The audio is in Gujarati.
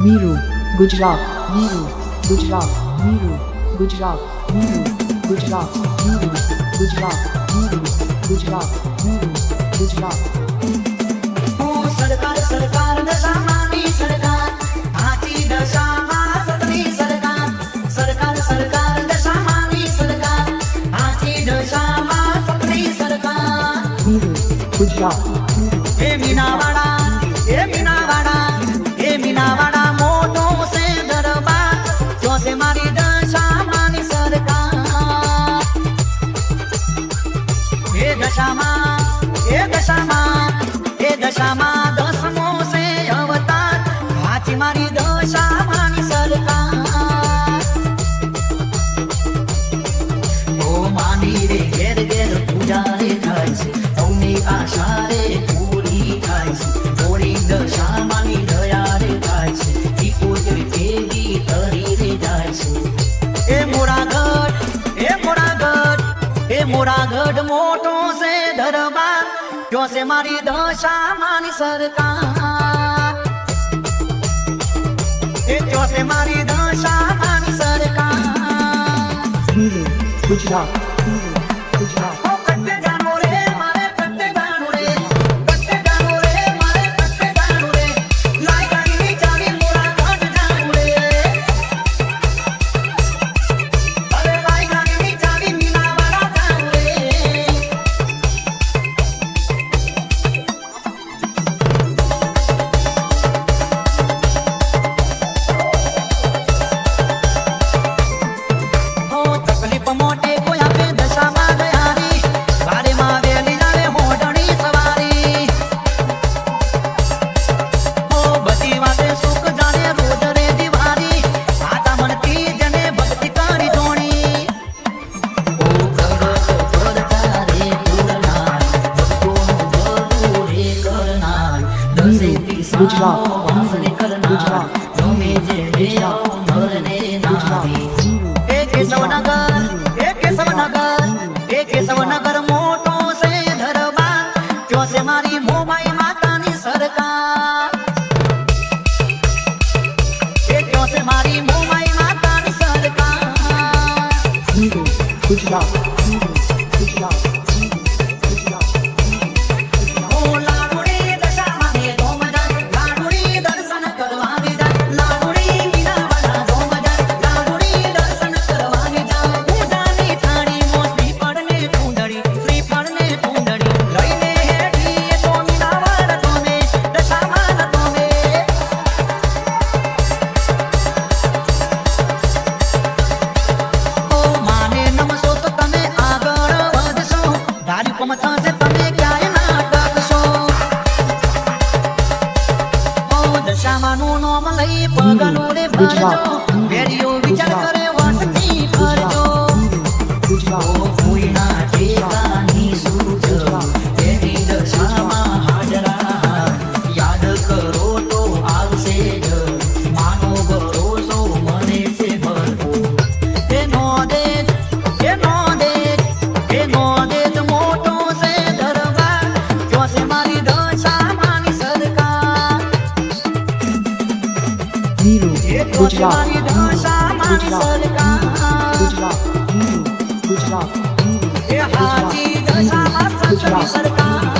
વીરુ ગુજરાત વીરુ ગુજરાત વીરુ ગુજરાત વીરુ ગુજરાત વીરુ ગુજરાત વીરુ ગુજરાત વીરુ ગુજરાત સરકાર સરકાર દશામાની સરકાર હાથી દશામાં સતની સરકાર સરકાર સરકાર દશામાની સરકાર હાથી દશામાં સતની સરકાર વીરુ ગુજરાત હે મીનાવાડા હે મીનાવાડા હે મીનાવાડા મોટો છે દરબાર જો છે મારી દશામાની સરકાર હે દશામાં હે દશામાં હે દશામાં દસમો છે અવતાર હાથી મારી દશામાની સરકાર ઓ માની રે ઘેર ઘેર પૂજા રે થાય છે સૌની આશા રે પૂરી થાય છે થોડી દશામાની દયા રે થાય છે ઈ કોઈ ભેગી તરી રે જાય છે એ મોરાગઢ એ મોરાગઢ એ મોરાગઢ મોટો છે દરબાર જો છે મારી દશામાની સરકાર એ જો છે મારી દશામાની સરકાર વીરુ ગુજરાત વીરુ ગુજરાત ઓ કટ્ટે જાનો રે મારે કટ્ટે જાનો રે કટ્ટે જાનો રે મારે કટ્ટે જાનો રે લાઈ ગાડી ચાલી મોરાગઢ જાનો રે અરે લાઈ ગાડી ચાલી મીનાવાડા જાનો રે હો તકલીફ મોટે કોઈ આપે દશામાં દયારી વારેમાં વેલી જાવે હોડણી સવારી હો બધી વાતે સુખ જાણે રોજ રે દિવાળી આતા મનથી જને ભક્તિ કરી જોણી ઓ પ્રગટ કરતા રે પૂરનાર ભક્તોનું ભલું રે કરનાર દસે ગુજરાત વાસને કરનાર ગુજરાત તમે જે દેવો નરને નારી વીરુ એ કેશવનગર એ કેશવનગર એ કેશવનગર મોટો છે દરબાર જો છે મારી મોમાઈ માતાની સરકાર એ જો છે મારી મોમાઈ માતાની સરકાર વીરુ ગુજરાત વીરુ ગુજરાત વીરુ ગુજરાત ઓ લાડુડી દશામાને ધોમ જાય લાડુડી દર્શન કરવાની જાય લાડુડી મીનાવાડા ધોમ જાય લાડુડી દર્શન કરવાની જાય પૂજાની થાળી મોસમી પડને પૂંડળી શ્રી પડને પૂંડળી લઈને હેડી એ તો મીનાવાડા ધોમે દશામાન ધોમે ઓ માને નમશો તો તમે આગળ વધશો ધારી કોમ થશે તમે ક્યાંય ના ટકશો ઓ દશામાનું નામ લઈ પગલું રે ભરજો વેરીઓ વિચાર કરે વટથી ફરજો ગુજરાત ઓ કોઈના ઠેકાની સૂજ એની દશામાં હાજરા યાદ કરો તો આવશે જ માનો ભરોસો મને છે ભરપૂર એનો દેશ મોટો છે દરબાર જો છે મારી દશામાની સરકાર વીરુ જો છે ગુજરાત મારી દશામાની સરકાર ગુજરાત વીરુ ગુજરાત વીરુ એ હાથી દશામાં સતની સરકાર